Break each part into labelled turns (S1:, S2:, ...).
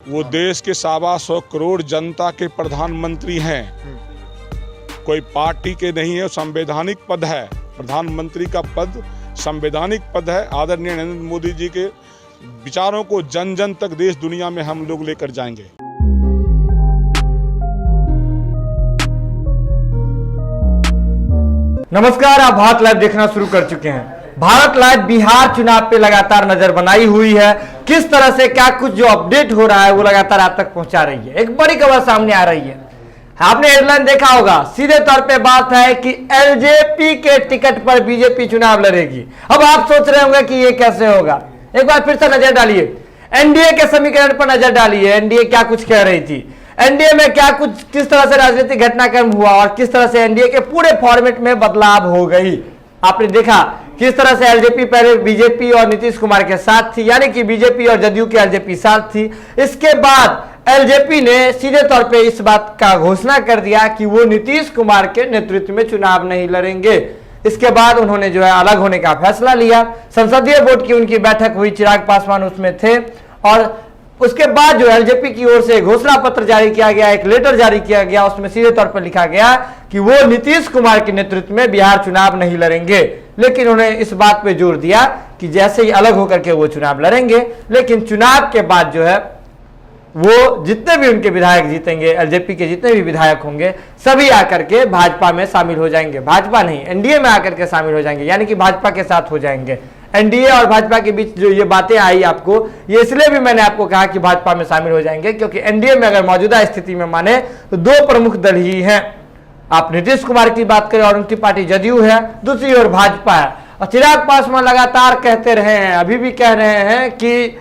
S1: वो देश के 125 करोड़ जनता के प्रधानमंत्री हैं। कोई पार्टी के नहीं है, संवैधानिक पद है। प्रधानमंत्री का पद संवैधानिक पद है। आदरणीय नरेंद्र मोदी जी के विचारों को जन जन तक देश दुनिया में हम लोग लेकर जाएंगे।
S2: नमस्कार, आप भारत लाइव देखना शुरू कर चुके हैं। भारत लाइव बिहार चुनाव पे लगातार नजर बनाई हुई है। किस तरह से क्या कुछ जो अपडेट हो रहा है वो लगातार आप तक पहुंचा रही है। एक बड़ी खबर सामने आ रही है। आपने हेडलाइन देखा होगा, सीधे तौर पे बात है कि एलजेपी के टिकट पर बीजेपी चुनाव लड़ेगी। अब आप सोच रहे होंगे कि ये कैसे होगा। एक बार फिर से नजर डालिए, एनडीए के समीकरण पर नजर डालिए। एनडीए क्या कुछ कह रही थी, एनडीए में क्या कुछ, किस तरह से राजनीतिक घटनाक्रम हुआ और किस तरह से एनडीए के पूरे फॉर्मेट में बदलाव हो गई। आपने देखा किस तरह से एलजेपी पहले बीजेपी और नीतीश कुमार के साथ थी, यानी कि बीजेपी और जदयू की एलजेपी साथ थी। इसके बाद एलजेपी ने सीधे तौर पे इस बात का घोषणा कर दिया कि वो नीतीश कुमार के नेतृत्व में चुनाव नहीं लड़ेंगे। इसके बाद उन्होंने जो है अलग होने का फैसला लिया। संसदीय बोर्ड की उनकी बैठक हुई, चिराग पासवान उसमें थे और उसके बाद जो एलजेपी की ओर से घोषणा पत्र जारी किया गया, एक लेटर जारी किया गया। उसमें सीधे तौर पर लिखा गया कि वो नीतीश कुमार के नेतृत्व में बिहार चुनाव नहीं लड़ेंगे। लेकिन उन्होंने इस बात पे जोर दिया कि जैसे ही अलग होकर के वो चुनाव लड़ेंगे, लेकिन चुनाव के बाद जो है वो जितने भी उनके विधायक जीतेंगे, एलजेपी के जितने भी विधायक होंगे, सभी आकर के भाजपा में शामिल हो जाएंगे। भाजपा नहीं, एनडीए में आकर के शामिल हो जाएंगे, यानी कि भाजपा के साथ हो जाएंगे। एनडीए और भाजपा के बीच जो ये बातें आई आपको, ये इसलिए भी मैंने आपको कहा कि भाजपा में शामिल हो जाएंगे क्योंकि एनडीए में अगर मौजूदा स्थिति में माने तो दो प्रमुख दल ही हैं। आप नीतीश कुमार की बात करें और उनकी पार्टी जदयू है, दूसरी ओर भाजपा है। और चिराग पासवान लगातार कहते रहे हैं, अभी भी कह रहे हैं कि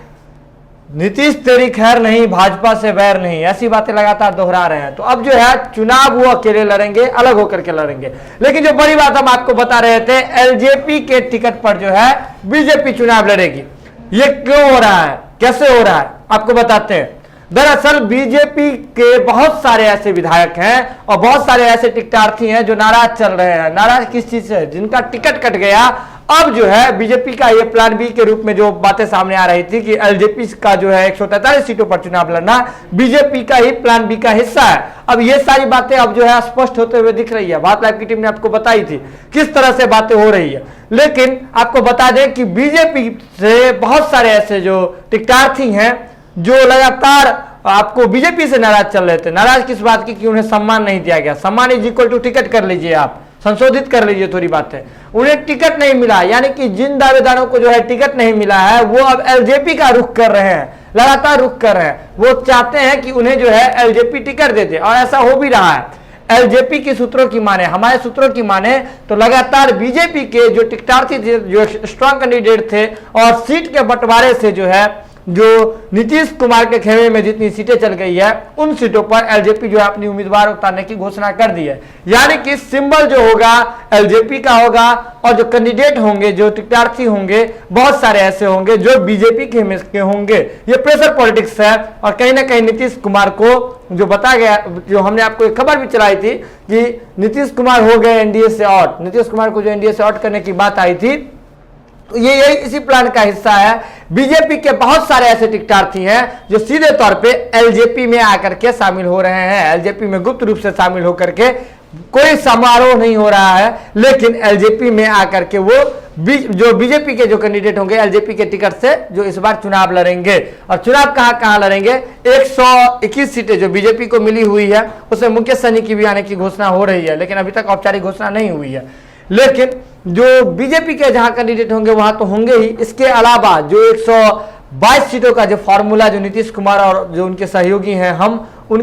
S2: नीतीश तेरी खैर नहीं, भाजपा से वैर नहीं, ऐसी बातें लगातार दोहरा रहे हैं। तो अब जो है चुनाव वो अकेले लड़ेंगे, अलग होकर के लड़ेंगे। लेकिन जो बड़ी बात हम आपको बता रहे थे, एलजेपी के टिकट पर जो है बीजेपी चुनाव लड़ेगी। ये क्यों हो रहा है, कैसे हो रहा है, आपको बताते हैं। दरअसल बीजेपी के बहुत सारे ऐसे विधायक हैं और बहुत सारे ऐसे टिकटार्थी हैं जो नाराज चल रहे हैं। नाराज किस चीज से, जिनका टिकट कट गया। अब जो है बीजेपी का ये प्लान बी के रूप में जो बातें सामने आ रही थी कि एलजेपी का जो है 143 सीटों पर चुनाव लड़ना बीजेपी का ही प्लान बी का हिस्सा है। अब ये सारी बातें अब जो है स्पष्ट होते हुए दिख रही है। भारत लाइव की टीम ने आपको बताई थी किस तरह से बातें हो रही है। लेकिन आपको बता दें कि बीजेपी से बहुत सारे ऐसे जो टिकटार्थी हैं जो लगातार आपको बीजेपी से नाराज चल रहे थे। नाराज किस बात की, कि उन्हें सम्मान नहीं दिया गया। सम्मान इज इक्वल टू टिकट कर लीजिए, आप संशोधित कर लीजिए थोड़ी बातें। उन्हें टिकट नहीं मिला, यानी कि जिन दावेदारों को जो है टिकट नहीं मिला है वो अब एलजेपी का रुख कर रहे हैं, लगातार रुख कर रहे हैं। वो चाहते हैं कि उन्हें जो है एलजेपी टिकट दे दे और ऐसा हो भी रहा है। एलजेपी के सूत्रों की माने, हमारे सूत्रों की माने तो लगातार बीजेपी के जो टिकटार्थी थे, जो स्ट्रांग कैंडिडेट थे और सीट के बंटवारे से जो है जो नीतीश कुमार के खेमे में जितनी सीटें चल गई है, उन सीटों पर एलजेपी जो है अपनी उम्मीदवार उतारने की घोषणा कर दी है। यानी कि सिंबल जो होगा एलजेपी का होगा और जो कैंडिडेट होंगे, जो टिकटार्थी होंगे, बहुत सारे ऐसे होंगे जो बीजेपी के खेमे के होंगे। ये प्रेशर पॉलिटिक्स है और कहीं ना कहीं नीतीश कुमार को जो बताया गया, जो हमने आपको एक खबर भी चलाई थी कि नीतीश कुमार हो गए एनडीए से आउट। नीतीश कुमार को जो एनडीए से आउट करने की बात आई थी, तो ये यही इसी प्लान का हिस्सा है। बीजेपी के बहुत सारे ऐसे टिकटार्थी हैं जो सीधे तौर पे एलजेपी में आकर के शामिल हो रहे हैं। एलजेपी में गुप्त रूप से शामिल होकर के, कोई समारोह नहीं हो रहा है, लेकिन एलजेपी में आकर के वो जो बीजेपी के जो कैंडिडेट होंगे एलजेपी के टिकट से जो इस बार चुनाव लड़ेंगे। और चुनाव कहां लड़ेंगे, 121 सीटें जो बीजेपी को मिली हुई है उसमें मुकेश सहनी की भी आने की घोषणा हो रही है, लेकिन अभी तक औपचारिक घोषणा नहीं हुई है। लेकिन जो बीजेपी के जहां कैंडिडेट होंगे वहां तो होंगे ही। इसके अलावा जो 122 सीटों का जो फॉर्मूला जो नीतीश कुमार और जो उनके सहयोगी हैं हम उन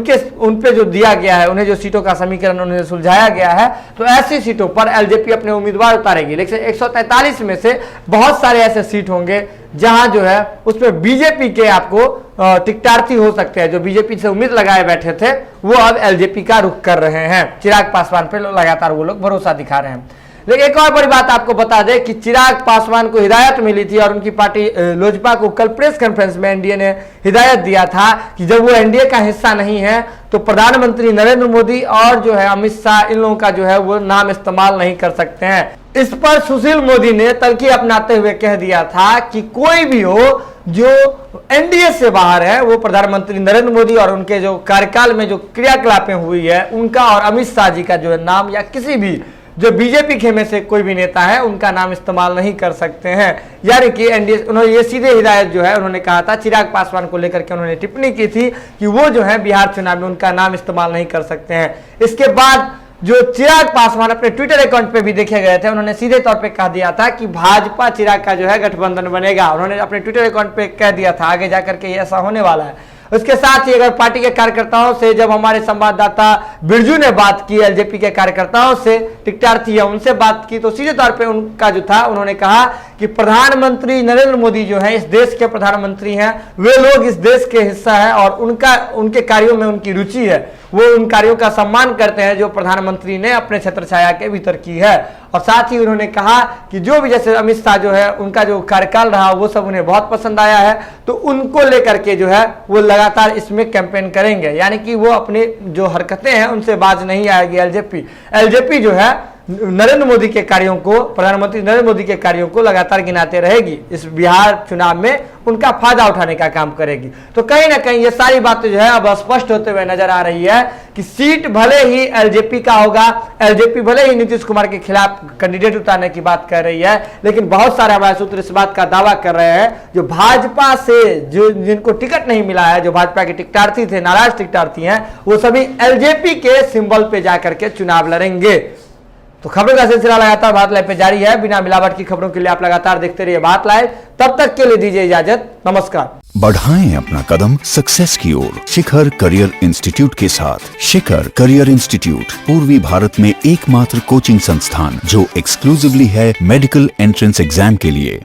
S2: पे जो दिया गया है, उन्हें जो सीटों का समीकरण उन्हें सुलझाया गया है, तो ऐसी सीटों पर एलजेपी अपने उम्मीदवार उतारेगी। लेकिन 143 में से बहुत सारे ऐसे सीट होंगे जहां जो है उसमें बीजेपी के आपको टिकटार्थी हो सकते हैं। जो बीजेपी से उम्मीद लगाए बैठे थे वो अब एलजेपी का रुख कर रहे हैं। चिराग पासवान पर लगातार वो लोग भरोसा दिखा रहे हैं। लेकिन एक और बड़ी बात आपको बता दें कि चिराग पासवान को हिदायत मिली थी और उनकी पार्टी लोजपा को कल प्रेस कॉन्फ्रेंस में एनडीए ने हिदायत दिया था कि जब वो एनडीए का हिस्सा नहीं है तो प्रधानमंत्री नरेंद्र मोदी और जो है अमित शाह, इन लोगों का जो है वो नाम इस्तेमाल नहीं कर सकते हैं। इस पर सुशील मोदी ने तलखी अपनाते हुए कह दिया था कि कोई भी हो जो एनडीए से बाहर है, वो प्रधानमंत्री नरेंद्र मोदी और उनके जो कार्यकाल में जो क्रियाकलापें हुई है उनका और अमित शाह जी का जो है नाम, या किसी भी जो बीजेपी के में से कोई भी नेता है उनका नाम इस्तेमाल नहीं कर सकते हैं। यानी कि एनडीए, उन्होंने ये सीधे हिदायत जो है उन्होंने कहा था, चिराग पासवान को लेकर के उन्होंने टिप्पणी की थी कि वो जो है बिहार चुनाव में उनका नाम इस्तेमाल नहीं कर सकते हैं। इसके बाद जो चिराग पासवान अपने ट्विटर अकाउंट पे भी देखे गए थे, उन्होंने सीधे तौर पे कह दिया था कि भाजपा चिराग का जो है गठबंधन बनेगा। उन्होंने अपने ट्विटर अकाउंट पे कह दिया था, आगे जाकर के ये ऐसा होने वाला है। उसके साथ ही अगर पार्टी के कार्यकर्ताओं से, जब हमारे संवाददाता बिरजू ने बात की एलजेपी के कार्यकर्ताओं से, टिकटार्थी है उनसे बात की, तो सीधे तौर पे उनका जो था, उन्होंने कहा कि प्रधानमंत्री नरेंद्र मोदी जो है इस देश के प्रधानमंत्री हैं, वे लोग इस देश के हिस्सा है और उनके कार्यों में उनकी रुचि है, वो उन कार्यों का सम्मान करते हैं जो प्रधानमंत्री ने अपने छत्र छाया के भीतर की है। और साथ ही उन्होंने कहा कि जो भी, जैसे अमित शाह जो है उनका जो कार्यकाल रहा वो सब उन्हें बहुत पसंद आया है, तो उनको लेकर के जो है वो लगातार इसमें कैंपेन करेंगे। यानी कि वो अपनी जो हरकतें हैं उनसे बाज नहीं आएगी एलजेपी जो है नरेंद्र मोदी के कार्यों को, प्रधानमंत्री नरेंद्र मोदी के कार्यों को लगातार गिनाते रहेगी, इस बिहार चुनाव में उनका फायदा उठाने का काम करेगी। तो कहीं ना कहीं ये सारी बातें जो है अब स्पष्ट होते हुए नजर आ रही है कि सीट भले ही एलजेपी का होगा, एलजेपी भले ही नीतीश कुमार के खिलाफ कैंडिडेट उतारने की बात कर रही है, लेकिन बहुत सारे हमारे सूत्र इस बात का दावा कर रहे हैं जो भाजपा से जिनको टिकट नहीं मिला है, जो भाजपा के टिकटार्थी थे, नाराज टिकटार्थी हैं, वो सभी एलजेपी के सिंबल पे जाकर के चुनाव लड़ेंगे। तो खबरों का सिलसिला लगातार भारत लाइव पे जारी है। बिना मिलावट की खबरों के लिए आप लगातार देखते रहिए भारत लाइव। तब तक के लिए दीजिए इजाजत, नमस्कार।
S3: बढ़ाएं अपना कदम सक्सेस की ओर शिखर करियर इंस्टीट्यूट के साथ। शिखर करियर इंस्टीट्यूट पूर्वी भारत में एकमात्र कोचिंग संस्थान जो एक्सक्लूसिवली है मेडिकल एंट्रेंस एग्जाम के लिए।